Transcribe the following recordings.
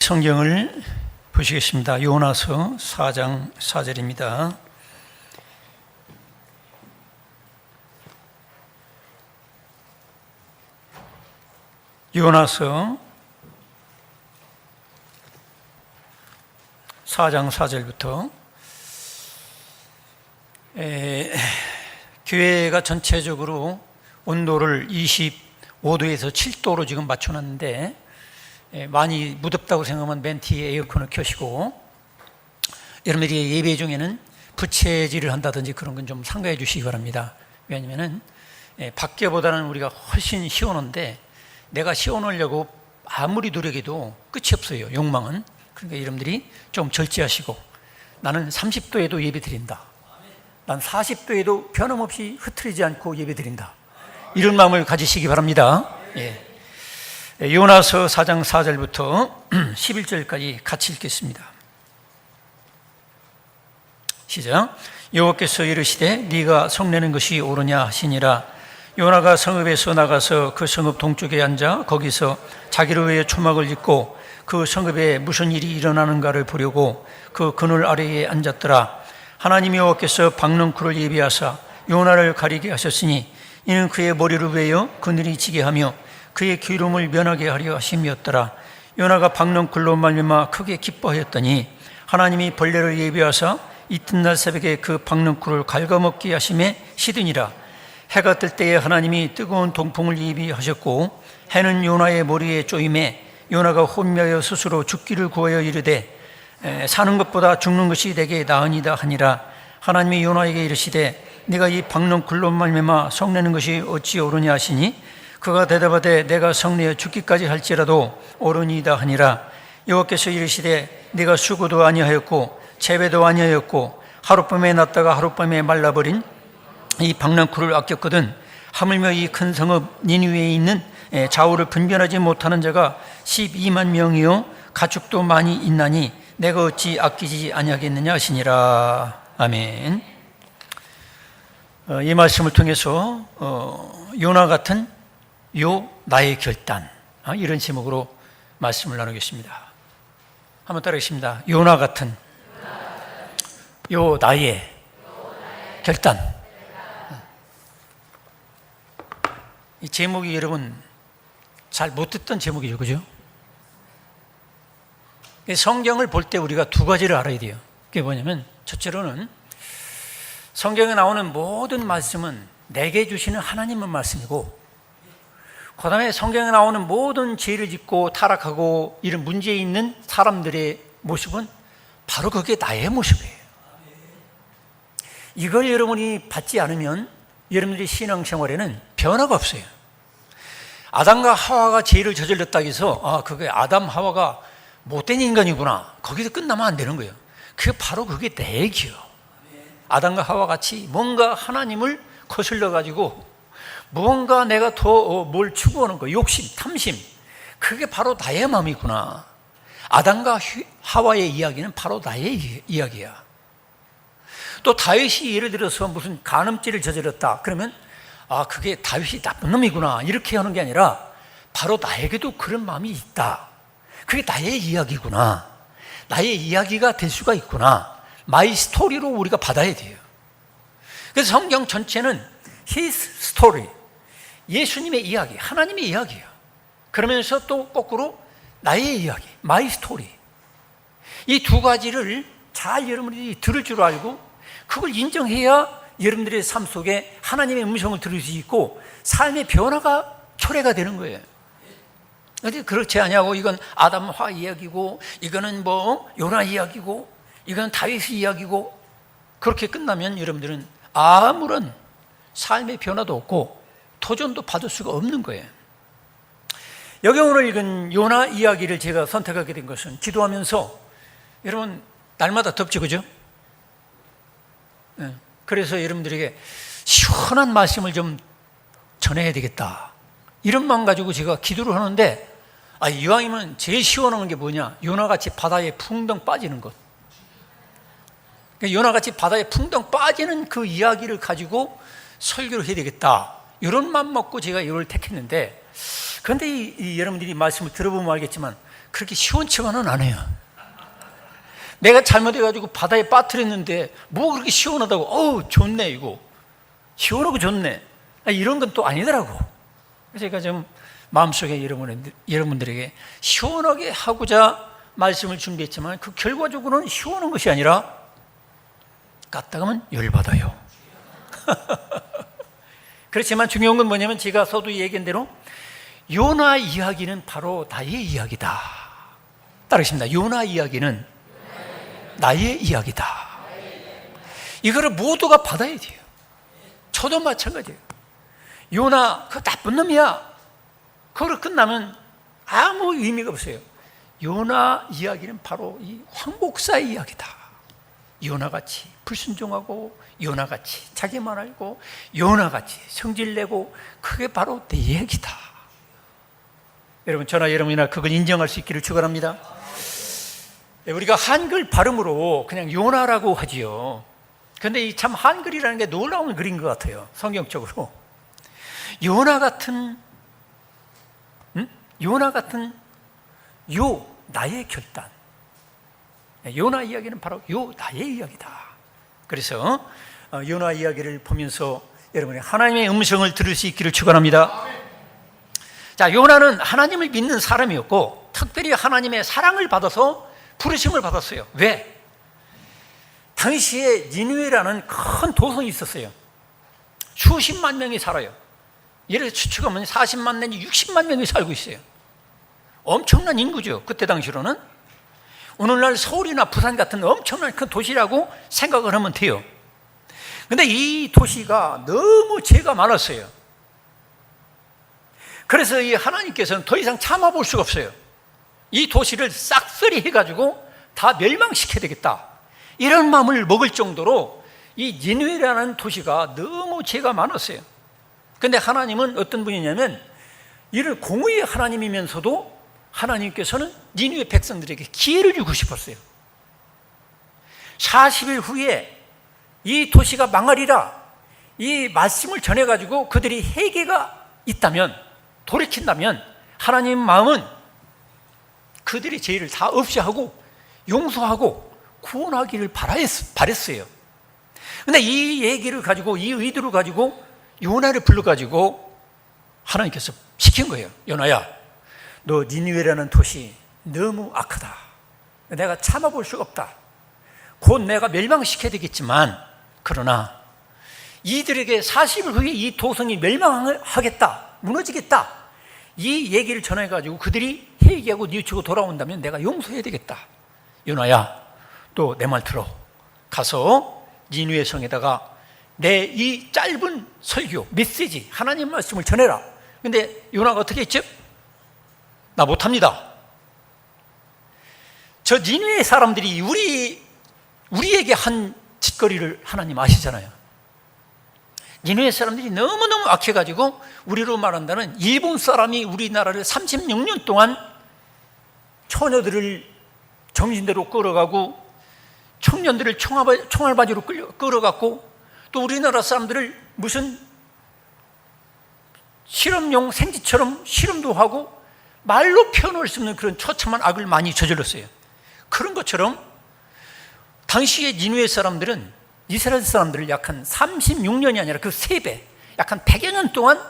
성경을 보시겠습니다. 요나서 4장 4절입니다. 요나서 4장 4절부터 교회가 전체적으로 온도를 25도에서 7도로 지금 맞춰놨는데 많이 무덥다고 생각하면 맨 뒤에 에어컨을 켜시고, 여러분들이 예배 중에는 부채질을 한다든지 그런 건 좀 삼가해 주시기 바랍니다. 왜냐하면 밖에보다는 우리가 훨씬 시원한데 내가 시원하려고 아무리 노력해도 끝이 없어요, 욕망은. 그러니까 여러분들이 좀 절제하시고, 나는 30도에도 예배 드린다, 난 40도에도 변함없이 흐트리지 않고 예배 드린다, 이런 마음을 가지시기 바랍니다. 요나서 4장 4절부터 11절까지 같이 읽겠습니다. 시작. 여호와께서 이르시되 네가 성내는 것이 옳으냐 하시니라. 요나가 성읍에서 나가서 그 성읍 동쪽에 앉아 거기서 자기를 위해 초막을 잇고 그 성읍에 무슨 일이 일어나는가를 보려고 그 그늘 아래에 앉았더라. 하나님 여호와께서 박넝쿨을 예비하사 요나를 가리게 하셨으니 이는 그의 머리를 베어 그늘이 지게 하며 그의 기름을 면하게 하려 하심이었더라. 요나가 박넝쿨로 말미암아 크게 기뻐하였더니 하나님이 벌레를 예비하사 이튿날 새벽에 그 박넝쿨을 갉아먹게 하심에 시드니라. 해가 뜰 때에 하나님이 뜨거운 동풍을 예비하셨고 해는 요나의 머리에 쪼임에 요나가 혼미하여 스스로 죽기를 구하여 이르되 사는 것보다 죽는 것이 내게 나으니다 하니라. 하나님이 요나에게 이르시되 네가 이 박넝쿨로 말미암아 성내는 것이 어찌 옳으냐 하시니 그가 대답하되 내가 성내어 죽기까지 할지라도 옳으니이다 하니라. 여호와께서 이르시되 네가 수고도 아니하였고 재배도 아니하였고 하룻밤에 났다가 하룻밤에 말라버린 이 박넝쿨을 아꼈거든 하물며 이 큰 성읍 니느웨에 있는 좌우를 분별하지 못하는 자가 12만 명이요 가축도 많이 있나니 내가 어찌 아끼지 아니하겠느냐 하시니라. 아멘. 이 말씀을 통해서 요나 같은 요 나의 결단, 이런 제목으로 말씀을 나누겠습니다. 한번 따라하겠습니다. 요나 같은 요 나의 결단. 이 제목이 여러분 잘 못 듣던 제목이죠, 그죠? 성경을 볼 때 우리가 두 가지를 알아야 돼요. 그게 뭐냐면, 첫째로는 성경에 나오는 모든 말씀은 내게 주시는 하나님의 말씀이고, 그 다음에 성경에 나오는 모든 죄를 짓고 타락하고 이런 문제 있는 사람들의 모습은 바로 그게 나의 모습이에요. 이걸 여러분이 받지 않으면 여러분들의 신앙생활에는 변화가 없어요. 아담과 하와가 죄를 저질렀다고 해서 그게 아담 하와가 못된 인간이구나, 거기서 끝나면 안 되는 거예요. 그게 내 얘기예요. 아담과 하와 같이 뭔가 하나님을 거슬러 가지고 무언가 내가 더 뭘 추구하는 거, 욕심, 탐심, 그게 바로 나의 마음이구나. 아담과 하와의 이야기는 바로 나의 이야기야. 또 다윗이 예를 들어서 무슨 간음죄를 저질렀다 그러면 그게 다윗이 나쁜 놈이구나, 이렇게 하는 게 아니라 바로 나에게도 그런 마음이 있다, 그게 나의 이야기구나, 나의 이야기가 될 수가 있구나, 마이 스토리로 우리가 받아야 돼요. 그래서 성경 전체는 His story, 예수님의 이야기, 하나님의 이야기예요. 그러면서 또 거꾸로 나의 이야기, my story. 이 두 가지를 잘 여러분들이 들을 줄 알고 그걸 인정해야 여러분들의 삶 속에 하나님의 음성을 들을 수 있고 삶의 변화가 초래가 되는 거예요. 근데 그렇지 않냐고, 이건 아담 하 이야기고 이거는 요나 이야기고 이건 다윗 이야기고, 그렇게 끝나면 여러분들은 아무런 삶의 변화도 없고 도전도 받을 수가 없는 거예요. 여기 오늘 읽은 요나 이야기를 제가 선택하게 된 것은, 기도하면서 여러분 날마다 덥죠, 그죠? 그래서 여러분들에게 시원한 말씀을 좀 전해야 되겠다, 이런 마음 가지고 제가 기도를 하는데, 이왕이면 제일 시원한 게 뭐냐, 요나같이 바다에 풍덩 빠지는 것. 요나같이 바다에 풍덩 빠지는 그 이야기를 가지고 설교를 해야 되겠다, 이런 마음 먹고 제가 이걸 택했는데, 그런데 여러분들이 말씀을 들어보면 알겠지만 그렇게 시원치만은 안 해요. 내가 잘못해가지고 바다에 빠뜨렸는데 뭐 그렇게 시원하다고, 어우 좋네, 이거 시원하고 좋네, 이런 건 또 아니더라고. 그래서 제가 좀 마음속에 여러분들에게 시원하게 하고자 말씀을 준비했지만, 그 결과적으로는 시원한 것이 아니라 갔다 가면 열받아요. 그렇지만 중요한 건 뭐냐면, 제가 서두에 얘기한 대로 요나 이야기는 바로 나의 이야기다. 따르십니다. 요나 이야기는 나의 이야기다. 이거를 모두가 받아야 돼요. 저도 마찬가지예요. 요나 그 나쁜 놈이야, 그걸 끝나면 아무 의미가 없어요. 요나 이야기는 바로 이 황복사의 이야기다. 요나같이 불순종하고, 요나같이 자기만 알고, 요나같이 성질내고, 그게 바로 내 얘기다. 여러분, 저나 여러분이나 그걸 인정할 수 있기를 축원합니다. 우리가 한글 발음으로 그냥 요나라고 하지요. 그런데 이 참 한글이라는 게 놀라운 글인 것 같아요. 성경적으로 요나 같은 요 나의 결단, 요나 이야기는 바로 요 나의 이야기다. 그래서 요나 이야기를 보면서 여러분이 하나님의 음성을 들을 수 있기를 축원합니다. 자, 요나는 하나님을 믿는 사람이었고, 특별히 하나님의 사랑을 받아서 부르심을 받았어요. 왜? 당시에 니느웨라는 큰 도성이 있었어요. 수십만 명이 살아요. 예를 추측하면 40만 내지 60만 명이 살고 있어요. 엄청난 인구죠. 그때 당시로는. 오늘날 서울이나 부산 같은 엄청난 큰 도시라고 생각을 하면 돼요. 근데 이 도시가 너무 죄가 많았어요. 그래서 이 하나님께서는 더 이상 참아볼 수가 없어요. 이 도시를 싹쓸이 해가지고 다 멸망시켜야 되겠다, 이런 마음을 먹을 정도로 이 니느웨라는 도시가 너무 죄가 많았어요. 그런데 하나님은 어떤 분이냐면, 이런 공의의 하나님이면서도 하나님께서는 니느웨 백성들에게 기회를 주고 싶었어요. 40일 후에 이 도시가 망하리라, 이 말씀을 전해가지고 그들이 회개가 있다면, 돌이킨다면, 하나님 마음은 그들의 죄를 다 없이하고 용서하고 구원하기를 바랬어요. 그런데 이 얘기를 가지고, 이 의도를 가지고 요나를 불러가지고 하나님께서 시킨 거예요. 요나야, 너 니느웨라는 도시 너무 악하다. 내가 참아볼 수가 없다. 곧 내가 멸망시켜야 되겠지만, 그러나 이들에게 40일 후에 이 도성이 멸망하겠다, 무너지겠다, 이 얘기를 전해가지고 그들이 회개하고 뉘우치고 돌아온다면 내가 용서해야 되겠다. 요나야, 또 내 말 들어. 가서 니느웨 성에다가 내 이 짧은 설교, 메시지, 하나님 말씀을 전해라. 근데 요나가 어떻게 했죠? 나 못합니다. 저 니느웨 사람들이 우리에게 한 짓거리를 하나님 아시잖아요. 니느웨 사람들이 너무너무 악해가지고, 우리로 말한다면 일본 사람이 우리나라를 36년 동안 처녀들을 정신대로 끌어가고, 청년들을 총알바지로 끌어갔고, 또 우리나라 사람들을 무슨 실험용 생쥐처럼 실험도 하고, 말로 표현할 수 없는 그런 처참한 악을 많이 저질렀어요. 그런 것처럼 당시의 니느웨 사람들은 이스라엘 사람들을 약 한 36년이 아니라 그 3배, 약 한 100여 년 동안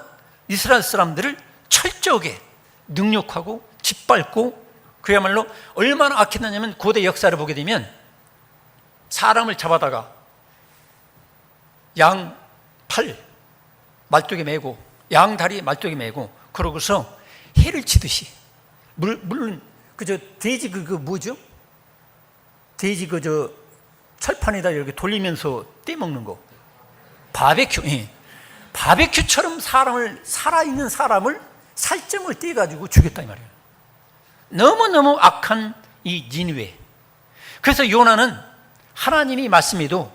이스라엘 사람들을 철저하게 능욕하고 짓밟고, 그야말로 얼마나 악했느냐면, 고대 역사를 보게 되면 사람을 잡아다가 양 팔 말뚝에 메고, 양 다리 말뚝에 메고, 그러고서 해를 치듯이, 물론 그저 돼지 그 뭐죠? 돼지 그저 철판에다 이렇게 돌리면서 떼먹는 거, 바베큐, 바베큐처럼 살아있는 사람을 살점을 떼가지고 죽였다 이 말이에요. 너무너무 악한 이 니느웨. 그래서 요나는 하나님이 말씀해도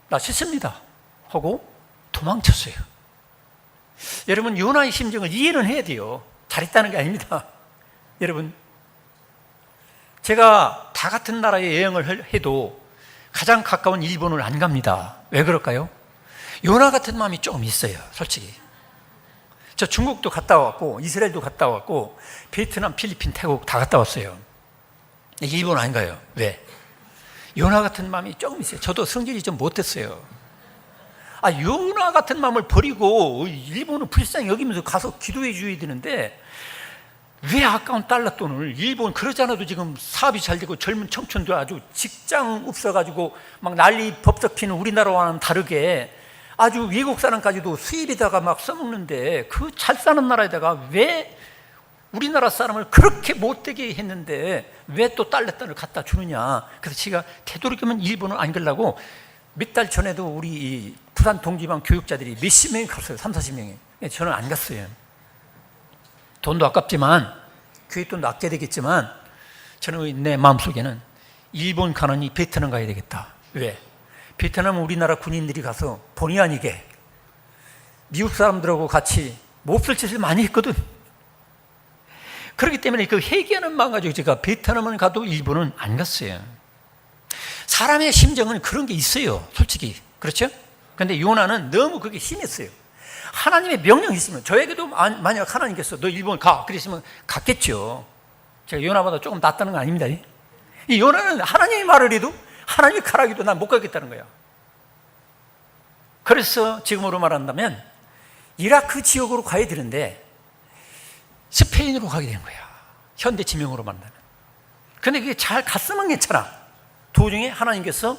나 싫습니다 하고 도망쳤어요. 여러분, 요나의 심정을 이해는 해야 돼요. 잘했다는 게 아닙니다. 여러분, 제가 다 같은 나라에 여행을 해도 가장 가까운 일본을 안 갑니다. 왜 그럴까요? 요나 같은 마음이 조금 있어요, 솔직히. 저 중국도 갔다 왔고 이스라엘도 갔다 왔고 베트남, 필리핀, 태국 다 갔다 왔어요. 일본 안 가요. 왜? 요나 같은 마음이 조금 있어요. 저도 성질이 좀 못했어요. 요나 같은 마음을 버리고 일본을 불쌍히 여기면서 가서 기도해 줘야 되는데 왜 아까운 달러 돈을, 일본 그러지 않아도 지금 사업이 잘 되고 젊은 청춘도 아주 직장 없어가지고 막 난리 법석 피는 우리나라와는 다르게 아주 외국 사람까지도 수입에다가 막 써먹는데 그 잘 사는 나라에다가 왜 우리나라 사람을 그렇게 못되게 했는데 왜 또 달러 돈을 갖다 주느냐. 그래서 제가 되도록이면 일본을 안 가려고 몇 달 전에도 우리 부산 동지방 교육자들이 몇십 명이 갔어요. 30-40명이. 저는 안 갔어요. 돈도 아깝지만 교회 돈도 아껴야 되겠지만 저는 내 마음속에는 일본 가느니 베트남 가야 되겠다. 왜? 베트남은 우리나라 군인들이 가서 본의 아니게 미국 사람들하고 같이 몹쓸 짓을 많이 했거든. 그렇기 때문에 그 회개하는 마음 가지고 제가 베트남은 가도 일본은 안 갔어요. 사람의 심정은 그런 게 있어요. 솔직히. 그렇죠? 그런데 요나는 너무 그게 심했어요. 하나님의 명령이 있으면, 저에게도 만약 하나님께서 너 일본 가 그랬으면 갔겠죠. 제가 요나보다 조금 낫다는 거 아닙니다. 이 요나는 하나님이 말을 해도 하나님이 가라고 해도 난 못 가겠다는 거야. 그래서 지금으로 말한다면 이라크 지역으로 가야 되는데 스페인으로 가게 된 거야. 현대 지명으로 말한다면. 근데 그게 잘 갔으면 괜찮아. 도중에 하나님께서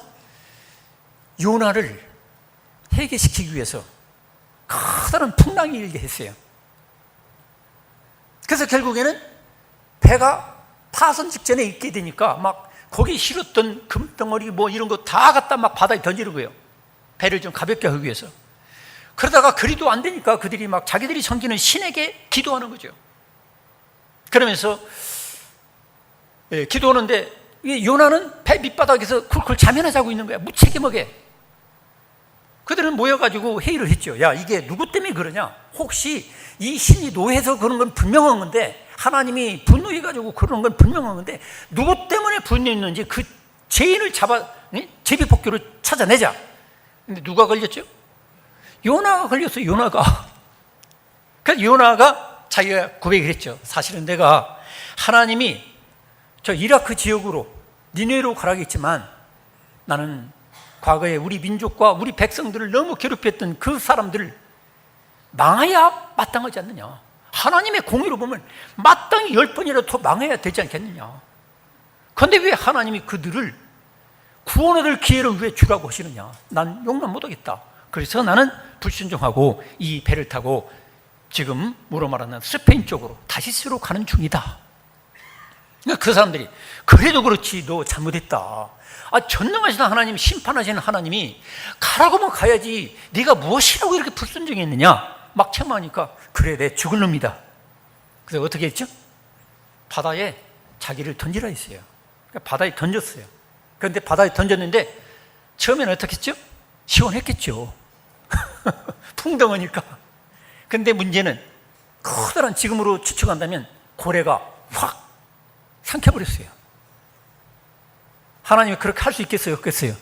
요나를 해결시키기 위해서 커다란 풍랑이 일게 했어요. 그래서 결국에는 배가 파선 직전에 있게 되니까 막 거기 실었던 금덩어리 뭐 이런 거 다 갖다 막 바다에 던지는 거예요. 배를 좀 가볍게 하기 위해서. 그러다가 그리도 안 되니까 그들이 막 자기들이 섬기는 신에게 기도하는 거죠. 그러면서 기도하는데 요나는 배 밑바닥에서 쿨쿨 잠이나 자고 있는 거야. 무책임하게. 그들은 모여가지고 회의를 했죠. 야, 이게 누구 때문에 그러냐? 혹시 이 신이 노해서 그런 건 분명한 건데, 하나님이 분노해가지고 그러는 건 분명한 건데, 누구 때문에 분노했는지 그 죄인을 잡아 제비뽑기를 찾아내자. 근데 누가 걸렸죠? 요나가 걸렸어요. 요나가. 그래서 요나가 자기가 고백을 했죠. 사실은 내가 하나님이 저 이라크 지역으로 니네로 가라고 했지만 나는 과거에 우리 민족과 우리 백성들을 너무 괴롭혔던 그 사람들을 망해야 마땅하지 않느냐. 하나님의 공의로 보면 마땅히 10번이라도 더 망해야 되지 않겠느냐. 그런데 왜 하나님이 그들을 구원 얻을 기회를 왜 주라고 하시느냐. 난 용납 못하겠다. 그래서 나는 불순종하고 이 배를 타고 지금 뭐로 말하는 스페인 쪽으로 다시스로 가는 중이다. 그러니까 그 사람들이 그래도 그렇지 너 잘못했다. 전능하신 하나님, 심판하시는 하나님이 가라고만 가야지 네가 무엇이라고 이렇게 불순종했느냐 막 책망하니까 그래 내 죽을 놈이다. 그래서 어떻게 했죠? 바다에 자기를 던지라 했어요. 그러니까 바다에 던졌어요. 그런데 바다에 던졌는데 처음에는 어떻게 했죠? 시원했겠죠. 풍덩어니까. 근데 문제는 커다란, 지금으로 추측한다면 고래가 확 삼켜버렸어요. 하나님이 그렇게 할 수 있겠어요? 없겠어요?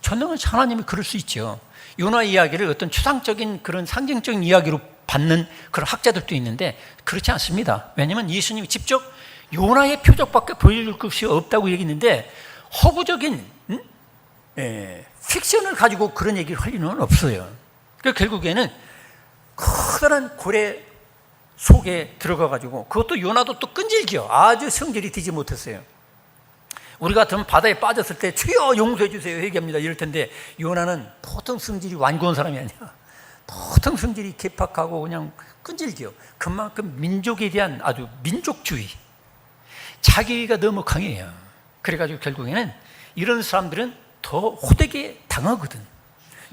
전능한 하나님이 그럴 수 있죠. 요나 이야기를 어떤 추상적인 그런 상징적인 이야기로 받는 그런 학자들도 있는데 그렇지 않습니다. 왜냐하면 예수님이 직접 요나의 표적밖에 보여줄 것이 없다고 얘기했는데 허구적인 픽션을 가지고 그런 얘기를 할 리는 없어요. 그러니까 결국에는 커다란 고래 속에 들어가가지고, 그것도 요나도 또 끈질겨. 아주 성질이 되지 못했어요. 우리 같으면 바다에 빠졌을 때 주여 용서해 주세요 회개합니다 이럴 텐데, 요나는 보통 성질이 완고한 사람이 아니야. 보통 성질이 개팍하고 그냥 끈질겨. 그만큼 민족에 대한 아주 민족주의, 자기가 너무 강해요. 그래가지고 결국에는 이런 사람들은 더 호되게 당하거든.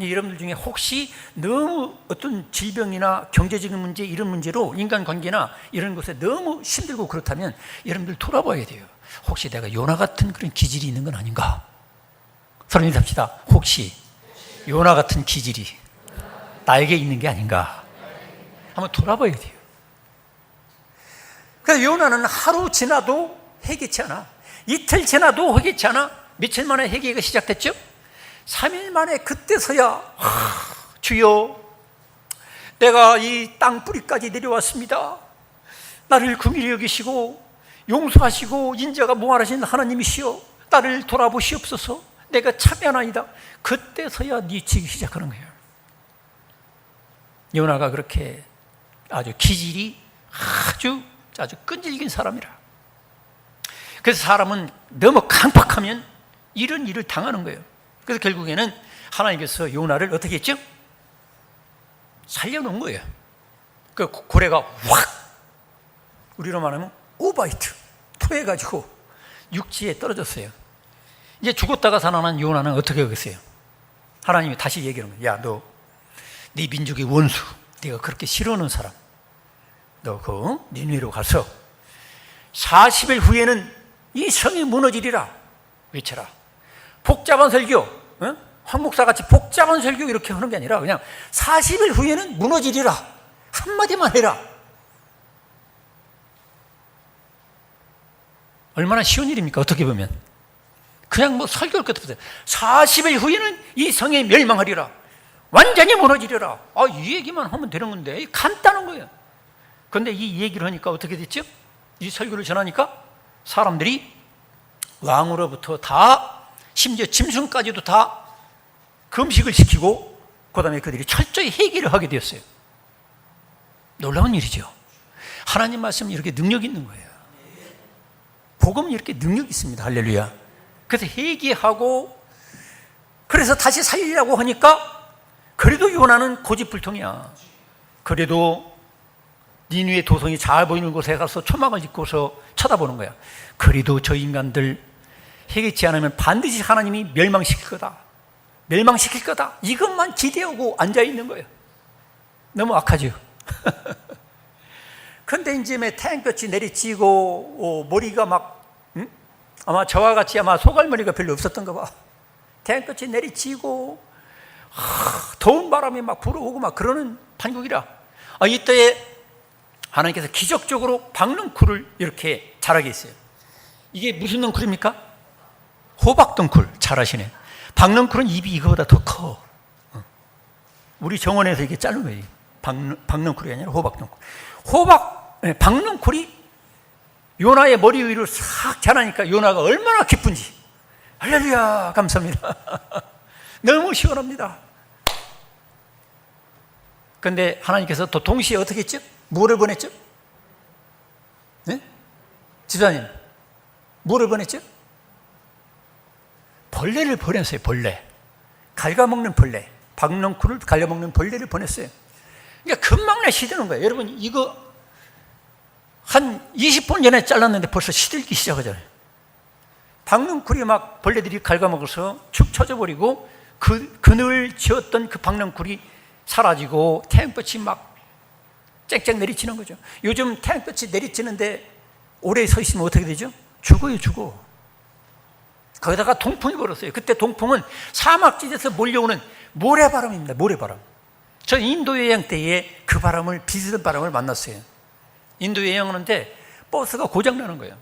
여러분들 중에 혹시 너무 어떤 질병이나 경제적인 문제, 이런 문제로 인간관계나 이런 것에 너무 힘들고 그렇다면 여러분들 돌아봐야 돼요. 혹시 내가 요나 같은 그런 기질이 있는 건 아닌가? 서로 인사합시다. 혹시 요나 같은 기질이 나에게 있는 게 아닌가? 한번 돌아봐야 돼요. 그래서 요나는 하루 지나도 회개치 않아. 이틀 지나도 회개치 않아. 며칠 만에 회개가 시작됐죠? 3일 만에 그때서야 주여 내가 이 땅 뿌리까지 내려왔습니다. 나를 긍휼히 여기시고 용서하시고 인자가 무한하신 하나님이시여, 나를 돌아보시옵소서. 내가 참여하나이다. 그때서야 뉘치기 시작하는 거예요. 요나가 그렇게 아주 기질이 아주 끈질긴 사람이라. 그래서 사람은 너무 강팍하면 이런 일을 당하는 거예요. 그래서 결국에는 하나님께서 요나를 어떻게 했죠? 살려놓은 거예요. 그 고래가 확, 우리로 말하면 오바이트, 토해가지고 육지에 떨어졌어요. 이제 죽었다가 살아난 요나는 어떻게 하겠어요? 하나님이 다시 얘기하는 거예요. 야, 너 네 민족의 원수, 네가 그렇게 싫어하는 사람, 너 그 니느웨로 가서 40일 후에는 이 성이 무너지리라 외쳐라. 복잡한 설교, 황 목사같이 복잡한 설교 이렇게 하는 게 아니라 그냥 40일 후에는 무너지리라 한마디만 해라. 얼마나 쉬운 일입니까? 어떻게 보면 그냥 뭐 설교할 것도 없어요. 40일 후에는 이 성이 멸망하리라, 완전히 무너지리라. 이 얘기만 하면 되는 건데 간단한 거예요. 그런데 이 얘기를 하니까 어떻게 됐죠? 이 설교를 전하니까 사람들이 왕으로부터 다, 심지어 짐승까지도 다 금식을 시키고 그 다음에 그들이 철저히 회개를 하게 되었어요. 놀라운 일이죠. 하나님 말씀이 이렇게 능력이 있는 거예요. 복음은 이렇게 능력이 있습니다. 할렐루야. 그래서 회개하고, 그래서 다시 살리려고 하니까 그래도 요나는 고집불통이야. 그래도 니느웨 도성이 잘 보이는 곳에 가서 초막을 짓고서 쳐다보는 거야. 그래도 저 인간들 회개치 않으면 반드시 하나님이 멸망시킬 거다, 멸망시킬 거다, 이것만 기대하고 앉아있는 거예요. 너무 악하죠. 그런데 이제 태양볕이 내리치고 머리가 막 아마 저와 같이 아마 소갈머리가 별로 없었던가 봐. 태양볕이 내리치고 더운 바람이 막 불어오고 막 그러는 판국이라, 이때에 하나님께서 기적적으로 박넝쿨을 이렇게 자라게 했어요. 이게 무슨 넝쿨입니까? 호박덩쿨. 잘하시네. 박넝쿨은 입이 이거보다 더 커. 우리 정원에서 이게 자른 거예요. 박넝쿨이 아니라 호박덩쿨. 박넝쿨이 요나의 머리 위로 싹 자라니까 요나가 얼마나 기쁜지. 할렐루야, 감사합니다. 너무 시원합니다. 그런데 하나님께서 또 동시에 어떻게 했죠? 뭐를 보냈죠? 네? 집사님, 뭐를 보냈죠? 벌레를 보냈어요. 벌레. 갉아먹는 벌레. 박넝쿨을 갉아먹는 벌레를 보냈어요. 그러니까 금방 시드는 거예요. 여러분, 이거 한 20분 전에 잘랐는데 벌써 시들기 시작하잖아요. 박넝쿨이 막 벌레들이 갉아먹어서 축 쳐져버리고 그늘 지었던 그 박넝쿨이 사라지고 태양볕이 막 쨍쨍 내리치는 거죠. 요즘 태양볕이 내리치는데 오래 서 있으면 어떻게 되죠? 죽어요, 죽어. 거기다가 동풍이 불었어요. 그때 동풍은 사막지대에서 몰려오는 모래바람입니다. 모래바람. 저 인도 여행 때에 그 바람을, 비슷한 바람을 만났어요. 인도 여행하는데 버스가 고장나는 거예요.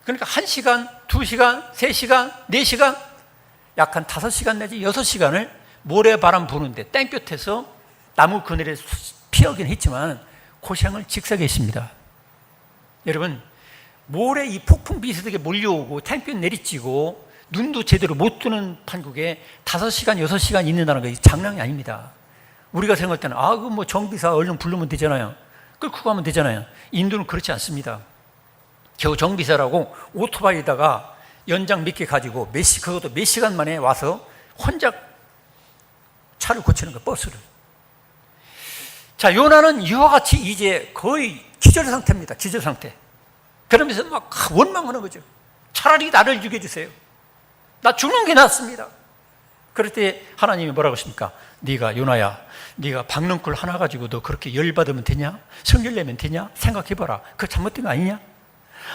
그러니까 1시간, 2시간, 3시간, 4시간, 약 한 5시간 내지 6시간을 모래바람 부는데 땡볕에서 나무 그늘에 피하긴 했지만 고생을 직사게 했습니다. 여러분, 모래 이 폭풍 비슷하게 몰려오고 땡볕 내리치고 눈도 제대로 못 뜨는 판국에 5시간, 6시간 있는다는 거 장난이 아닙니다. 우리가 생각할 때는 그거 뭐 정비사 얼른 부르면 되잖아요. 끌고 가면 되잖아요. 인도는 그렇지 않습니다. 겨우 정비사라고 오토바이에다가 연장 몇 개 가지고 그것도 몇 시간 만에 와서 혼자 차를 고치는 거예요, 버스를. 자, 요나는 이와 같이 이제 거의 기절 상태입니다. 기절 상태. 그러면서 막 원망하는 거죠. 차라리 나를 죽여주세요. 나 죽는 게 낫습니다. 그럴 때 하나님이 뭐라고 하십니까? 네가, 요나야, 네가 박넝쿨 하나 가지고 너 그렇게 열받으면 되냐? 성질 내면 되냐? 생각해봐라. 그거 잘못된 거 아니냐?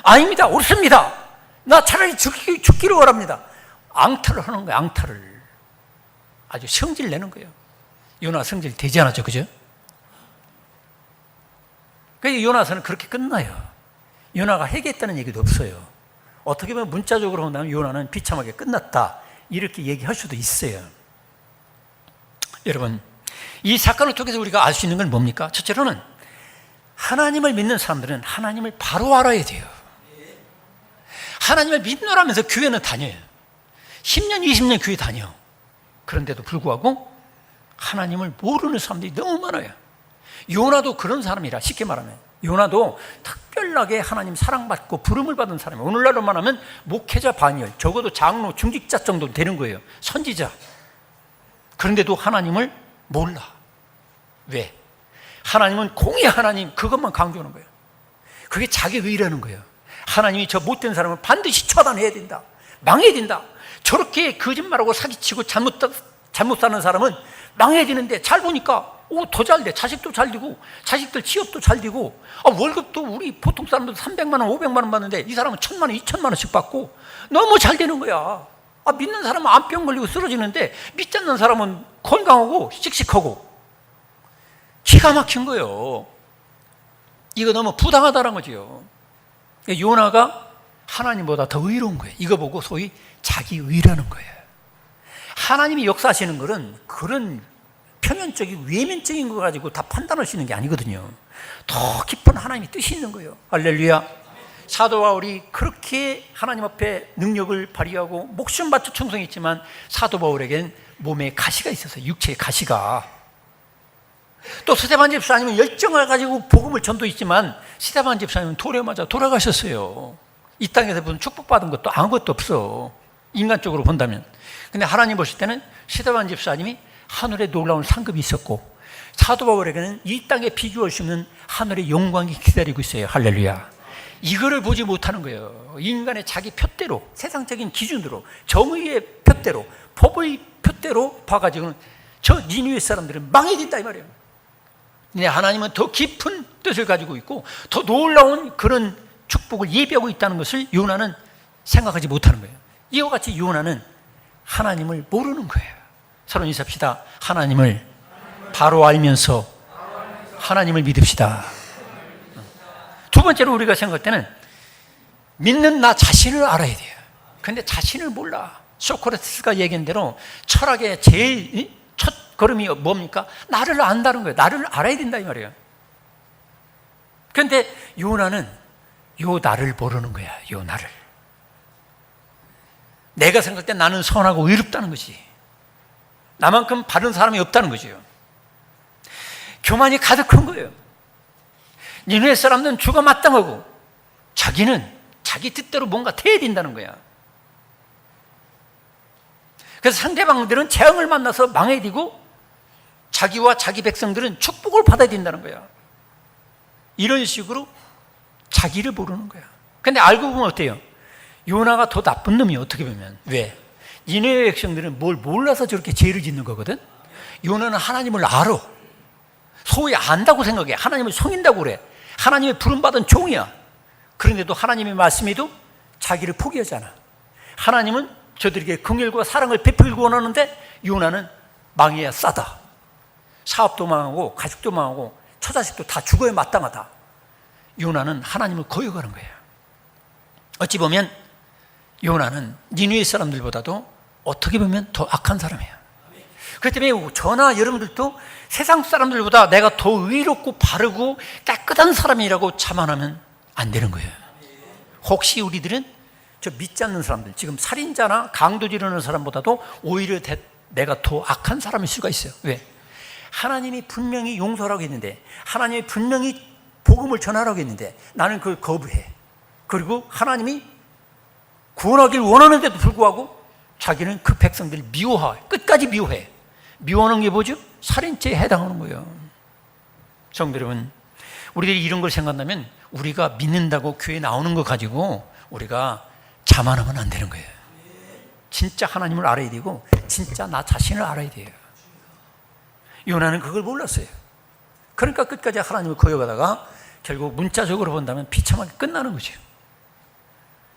아닙니다. 옳습니다. 나 차라리 죽기로 원합니다. 앙탈을 하는 거예요. 앙탈을. 아주 성질 내는 거예요. 요나 성질 되지 않았죠, 그죠? 그래서 요나서는 그렇게 끝나요. 요나가 회개했다는 얘기도 없어요. 어떻게 보면 문자적으로 본다면 요나는 비참하게 끝났다, 이렇게 얘기할 수도 있어요. 여러분, 이 사건을 통해서 우리가 알 수 있는 건 뭡니까? 첫째로는 하나님을 믿는 사람들은 하나님을 바로 알아야 돼요. 하나님을 믿노라면서 교회는 다녀요. 10년, 20년 교회 다녀. 그런데도 불구하고 하나님을 모르는 사람들이 너무 많아요. 요나도 그런 사람이라, 쉽게 말하면 요나도 특별하게 하나님 사랑받고 부름을 받은 사람이에요. 오늘날로 말하면 목회자 반열, 적어도 장로, 중직자 정도 되는 거예요. 선지자. 그런데도 하나님을 몰라. 왜? 하나님은 공의 하나님, 그것만 강조하는 거예요. 그게 자기 의라는 거예요. 하나님이 저 못된 사람을 반드시 처단해야 된다, 망해야 된다. 저렇게 거짓말하고 사기치고 잘못 사는 사람은 망해야 되는데, 잘 보니까 더 잘 돼. 자식도 잘 되고, 자식들 취업도 잘 되고, 월급도 우리 보통 사람들 300만 원, 500만 원 받는데 이 사람은 1000만 원, 2000만 원씩 받고 너무 잘 되는 거야. 믿는 사람은 암병 걸리고 쓰러지는데 믿지 않는 사람은 건강하고 씩씩하고. 기가 막힌 거예요. 이거 너무 부당하다는 거죠. 요나가 하나님보다 더 의로운 거예요. 이거 보고 소위 자기 의라는 거예요. 하나님이 역사하시는 것은 그런 표면적인 외면적인 거 가지고 다 판단하시는 게 아니거든요. 더 깊은 하나님의 뜻이 있는 거예요. 할렐루야. 사도 바울이 그렇게 하나님 앞에 능력을 발휘하고 목숨 바쳐 충성했지만 사도 바울에겐 몸에 가시가 있었어요. 육체의 가시가. 또 스데반 집사님은 열정을 가지고 복음을 전도했지만 스데반 집사님은 돌에 맞아 돌아가셨어요. 이 땅에서 무슨 축복받은 것도 아무것도 없어, 인간적으로 본다면. 근데 하나님 보실 때는 스데반 집사님이 하늘에 놀라운 상급이 있었고, 사도 바울에게는 이 땅에 비교할 수 없는 하늘의 영광이 기다리고 있어요. 할렐루야. 이거를 보지 못하는 거예요. 인간의 자기 표대로, 세상적인 기준으로, 정의의 표대로, 법의 표대로 봐가지고는 저 니느웨 사람들은 망해진다 이 말이에요. 근데 하나님은 더 깊은 뜻을 가지고 있고 더 놀라운 그런 축복을 예비하고 있다는 것을 요나는 생각하지 못하는 거예요. 이와 같이 요나는 하나님을 모르는 거예요. 서로 인사합시다. 하나님을 바로 알면서 하나님을 믿읍시다. 두 번째로 우리가 생각할 때는 믿는 나 자신을 알아야 돼요. 그런데 자신을 몰라. 소크라테스가 얘기한 대로 철학의 제일 첫 걸음이 뭡니까? 나를 안다는 거예요. 나를 알아야 된다 이 말이에요. 그런데 요나는 요 나를 모르는 거야. 요 나를. 내가 생각할 때 나는 선하고 의롭다는 거지. 나만큼 바른 사람이 없다는 거죠. 교만이 가득한 거예요. 니느웨 사람들은 주가 마땅하고 자기는 자기 뜻대로 뭔가 돼야 된다는 거야. 그래서 상대방들은 재앙을 만나서 망해야 되고 자기와 자기 백성들은 축복을 받아야 된다는 거야. 이런 식으로 자기를 모르는 거야. 근데 알고 보면 어때요? 요나가 더 나쁜 놈이에요. 어떻게 보면. 왜? 니느웨 백성들은 뭘 몰라서 저렇게 죄를 짓는 거거든. 요나는 하나님을 알아. 소위 안다고 생각해. 하나님을 속인다고 그래. 하나님의 부름받은 종이야. 그런데도 하나님의 말씀에도 자기를 포기하잖아. 하나님은 저들에게 긍휼과 사랑을 베풀고 원하는데 요나는 망해야 싸다. 사업도 망하고 가족도 망하고 처자식도 다 죽어야 마땅하다. 요나는 하나님을 거역하는 거예요. 어찌 보면 요나는 니느웨 사람들보다도 어떻게 보면 더 악한 사람이에요. 그렇기 때문에 저나 여러분들도 세상 사람들보다 내가 더 의롭고 바르고 깨끗한 사람이라고 자만하면 안 되는 거예요. 혹시 우리들은 저 믿지 않는 사람들, 지금 살인자나 강도 지르는 사람보다도 오히려 내가 더 악한 사람일 수가 있어요. 왜? 하나님이 분명히 용서하라고 했는데, 하나님이 분명히 복음을 전하라고 했는데 나는 그걸 거부해. 그리고 하나님이 구원하길 원하는데도 불구하고 자기는 그 백성들을 미워해. 끝까지 미워해. 미워하는 게 뭐죠? 살인죄에 해당하는 거예요. 성도 여러분, 우리들이 이런 걸 생각한다면 우리가 믿는다고 교회 나오는 거 가지고 우리가 자만하면 안 되는 거예요. 진짜 하나님을 알아야 되고 진짜 나 자신을 알아야 돼요. 요나는 그걸 몰랐어요. 그러니까 끝까지 하나님을 거역하다가 결국 문자적으로 본다면 비참하게 끝나는 거죠.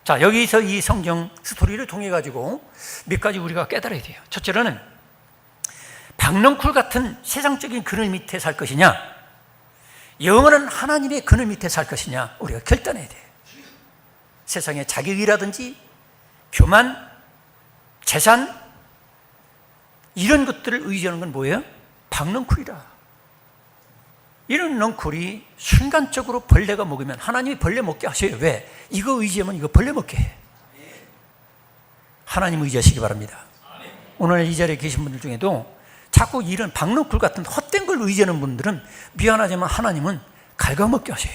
자, 여기서 이 성경 스토리를 통해 가지고 몇 가지 우리가 깨달아야 돼요. 첫째로는 박넝쿨 같은 세상적인 그늘 밑에 살 것이냐, 영원한 하나님의 그늘 밑에 살 것이냐, 우리가 결단해야 돼요. 세상에 자격이라든지 교만, 재산, 이런 것들을 의지하는 건 뭐예요? 박넝쿨이라. 이런 넝쿨이 순간적으로 벌레가 먹으면 하나님이 벌레 먹게 하셔요. 왜? 이거 의지하면 이거 벌레 먹게 해. 하나님 의지하시기 바랍니다. 오늘 이 자리에 계신 분들 중에도 자꾸 이런 박넝쿨 같은 헛된 걸 의지하는 분들은 미안하지만 하나님은 갉아먹게 하셔요.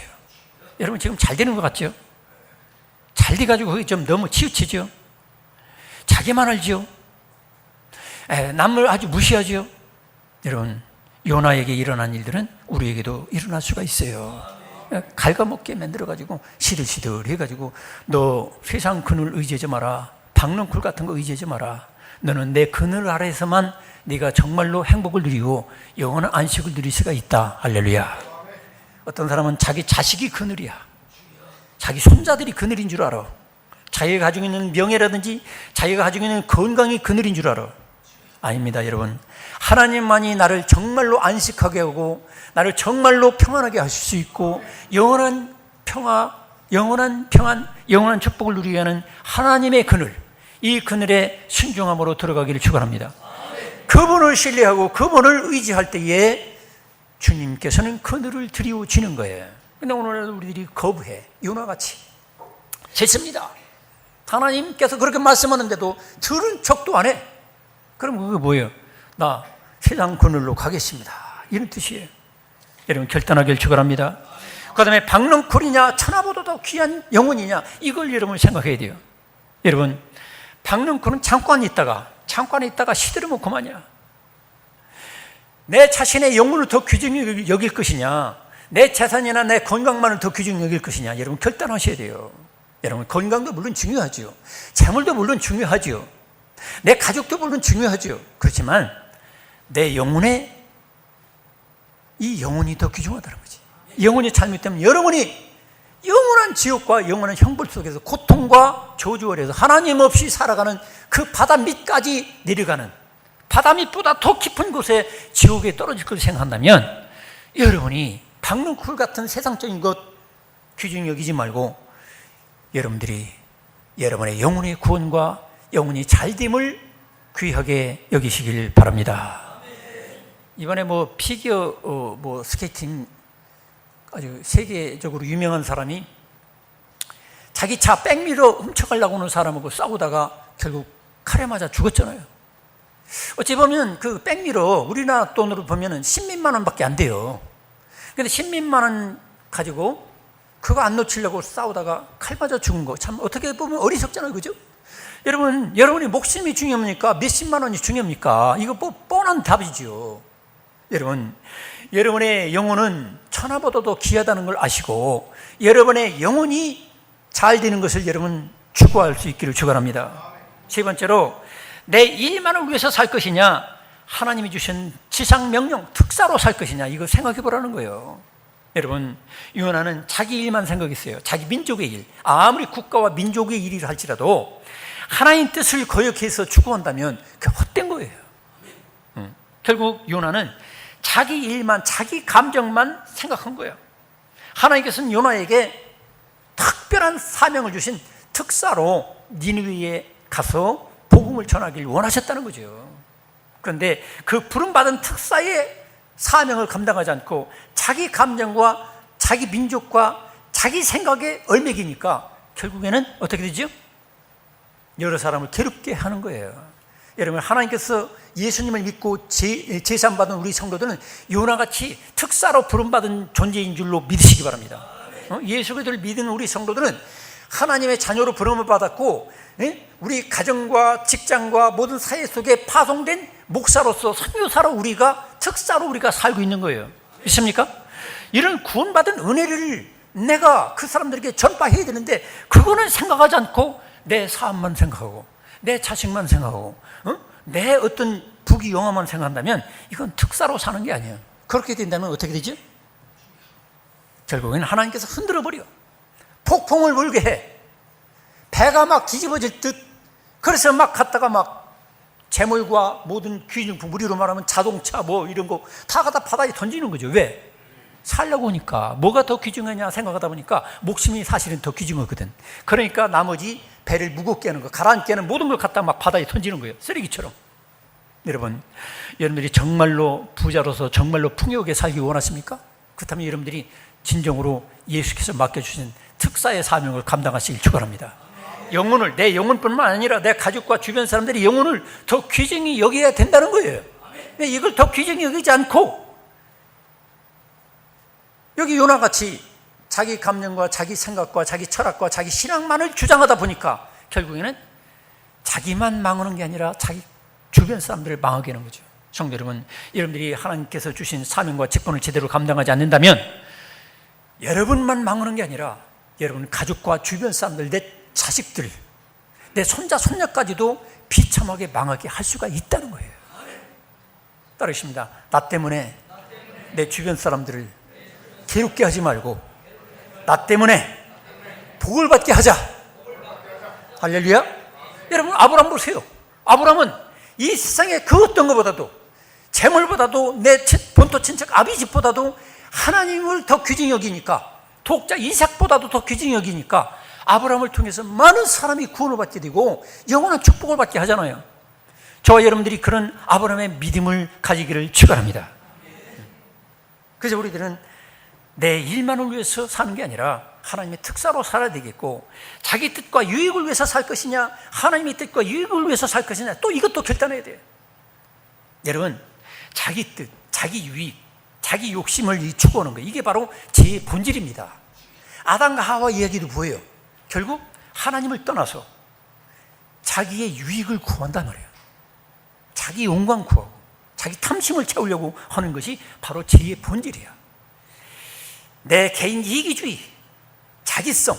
여러분 지금 잘 되는 것 같죠? 잘 돼가지고 거기 좀 너무 치우치죠? 자기만 알죠? 남을 아주 무시하죠? 여러분 요나에게 일어난 일들은 우리에게도 일어날 수가 있어요. 갉아먹게 만들어가지고 시들시들 해가지고 너 세상 그늘 의지하지 마라. 박넝쿨 같은 거 의지하지 마라. 너는 내 그늘 아래에서만 네가 정말로 행복을 누리고 영원한 안식을 누릴 수가 있다. 할렐루야. 어떤 사람은 자기 자식이 그늘이야. 자기 손자들이 그늘인 줄 알아. 자기가 가지고 있는 명예라든지 자기가 가지고 있는 건강이 그늘인 줄 알아. 아닙니다, 여러분. 하나님만이 나를 정말로 안식하게 하고 나를 정말로 평안하게 하실 수 있고 영원한 평화, 영원한 평안, 영원한 축복을 누리게 하는 하나님의 그늘, 이 그늘에 순종함으로 들어가기를 축원합니다. 그분을 신뢰하고 그분을 의지할 때에 주님께서는 그늘을 드리워지는 거예요. 근데 오늘 우리들이 거부해. 요나같이 싫습니다. 하나님께서 그렇게 말씀하는데도 들은 척도 안 해. 그럼 그게 뭐예요? 나 세상 그늘로 가겠습니다. 이런 뜻이에요. 여러분 결단하기를 축원합니다. 그 다음에 박넝쿨이냐 천하보다도 귀한 영혼이냐, 이걸 여러분 생각해야 돼요. 여러분 박넝쿨은 잠깐에 있다가 시들으면 그만이야. 내 자신의 영혼을 더 귀중히 여길 것이냐, 내 재산이나 내 건강만을 더 귀중히 여길 것이냐, 여러분 결단하셔야 돼요. 여러분 건강도 물론 중요하죠. 재물도 물론 중요하죠. 내 가족도 물론 중요하죠. 그렇지만 내 영혼의 이 영혼이 더 귀중하다는 거지. 영혼이 잘못되면 여러분이 영원한 지옥과 영원한 형벌 속에서 고통과 저주 아래에서 하나님 없이 살아가는 그 바다 밑까지 내려가는, 바다 밑보다 더 깊은 곳에 지옥에 떨어질 것을 생각한다면 여러분이 박넝쿨 같은 세상적인 것 귀중히 여기지 말고 여러분들이 여러분의 영혼의 구원과 영혼이 잘됨을 귀하게 여기시길 바랍니다. 이번에 피겨 스케이팅 아주 세계적으로 유명한 사람이 자기 차 백미러 훔쳐가려고 하는 사람하고 싸우다가 결국 칼에 맞아 죽었잖아요. 어찌 보면 그 백미러 우리나라 돈으로 보면 10몇만 원밖에 안 돼요. 근데 10몇만 원 가지고 그거 안 놓치려고 싸우다가 칼 맞아 죽은 거 참 어떻게 보면 어리석잖아요. 그죠? 여러분, 여러분이 목숨이 중요합니까? 몇십만 원이 중요합니까? 이거 뻔한 답이죠. 여러분, 여러분의 영혼은 천하보다도 귀하다는 걸 아시고 여러분의 영혼이 잘 되는 것을 여러분 추구할 수 있기를 축원합니다. 세 번째로 내 일만을 위해서 살 것이냐, 하나님이 주신 지상 명령 특사로 살 것이냐, 이거 생각해 보라는 거예요. 여러분, 요나는 자기 일만 생각했어요. 자기 민족의 일. 아무리 국가와 민족의 일이라 할지라도 하나님 뜻을 거역해서 추구한다면 그게 헛된 거예요. 결국 요나는 자기 일만, 자기 감정만 생각한 거예요. 하나님께서는 요나에게 특별한 사명을 주신 특사로 니느웨에 가서 복음을 전하기를 원하셨다는 거죠. 그런데 그 부름받은 특사의 사명을 감당하지 않고 자기 감정과 자기 민족과 자기 생각에 얽매이니까 결국에는 어떻게 되죠? 여러 사람을 괴롭게 하는 거예요. 여러분, 하나님께서 예수님을 믿고 제사받은 우리 성도들은 요나같이 특사로 부름받은 존재인 줄로 믿으시기 바랍니다. 예수 그리스도를 믿는 우리 성도들은 하나님의 자녀로 부름을 받았고 우리 가정과 직장과 모든 사회 속에 파송된 목사로서 선교사로 우리가 특사로 우리가 살고 있는 거예요. 믿습니까? 이런 구원받은 은혜를 내가 그 사람들에게 전파해야 되는데 그거는 생각하지 않고 내 사업만 생각하고 내 자식만 생각하고 내 어떤 부귀영화만 생각한다면 이건 특사로 사는 게 아니에요. 그렇게 된다면 어떻게 되죠? 결국에는 하나님께서 흔들어버려. 폭풍을 불게 해. 배가 막 뒤집어질 듯. 그래서 막 갔다가 막 재물과 모든 귀중품, 우리로 말하면 자동차 이런 거 다 갖다 바다에 던지는 거죠. 왜? 살려고 하니까. 뭐가 더 귀중하냐 생각하다 보니까 목숨이 사실은 더 귀중하거든. 그러니까 나머지 배를 무겁게 하는 거, 가라앉게 하는 모든 걸 갖다 막 바다에 던지는 거예요. 쓰레기처럼. 여러분, 여러분들이 정말로 부자로서 정말로 풍요하게 살기 원하십니까? 그렇다면 여러분들이 진정으로 예수께서 맡겨주신 특사의 사명을 감당하시길 축원합니다. 영혼을, 내 영혼뿐만 아니라 내 가족과 주변 사람들이 영혼을 더 귀중히 여겨야 된다는 거예요. 근데 이걸 더 귀중히 여기지 않고 여기 요나같이 자기 감정과 자기 생각과 자기 철학과 자기 신앙만을 주장하다 보니까 결국에는 자기만 망하는 게 아니라 자기 주변 사람들을 망하게 하는 거죠. 성도 여러분, 여러분들이 하나님께서 주신 사명과 직분을 제대로 감당하지 않는다면 여러분만 망하는 게 아니라 여러분 가족과 주변 사람들, 내 자식들, 내 손자 손녀까지도 비참하게 망하게 할 수가 있다는 거예요. 따르십니다. 나 때문에 내 주변 사람들을 괴롭게 하지 말고 나 때문에 복을 받게 하자. 할렐루야. 여러분, 아브라함 보세요. 아브라함은 이 세상에 그 어떤 것보다도, 재물보다도, 내 본토 친척 아비집보다도 하나님을 더 귀중히 여기니까, 독자 이삭보다도 더 귀중히 여기니까 아브라함을 통해서 많은 사람이 구원을 받게 되고 영원한 축복을 받게 하잖아요. 저와 여러분들이 그런 아브라함의 믿음을 가지기를 축원합니다. 그래서 우리들은 내 일만을 위해서 사는 게 아니라 하나님의 특사로 살아야 되겠고, 자기 뜻과 유익을 위해서 살 것이냐, 하나님의 뜻과 유익을 위해서 살 것이냐, 또 이것도 결단해야 돼요. 여러분, 자기 뜻, 자기 유익, 자기 욕심을 추구하는 거예요. 이게 바로 죄의 본질입니다. 아담과 하와 이야기도 보여요. 결국 하나님을 떠나서 자기의 유익을 구한단 말이에요. 자기 영광 구하고 자기 탐심을 채우려고 하는 것이 바로 죄의 본질이야. 내 개인 이기주의, 자기성,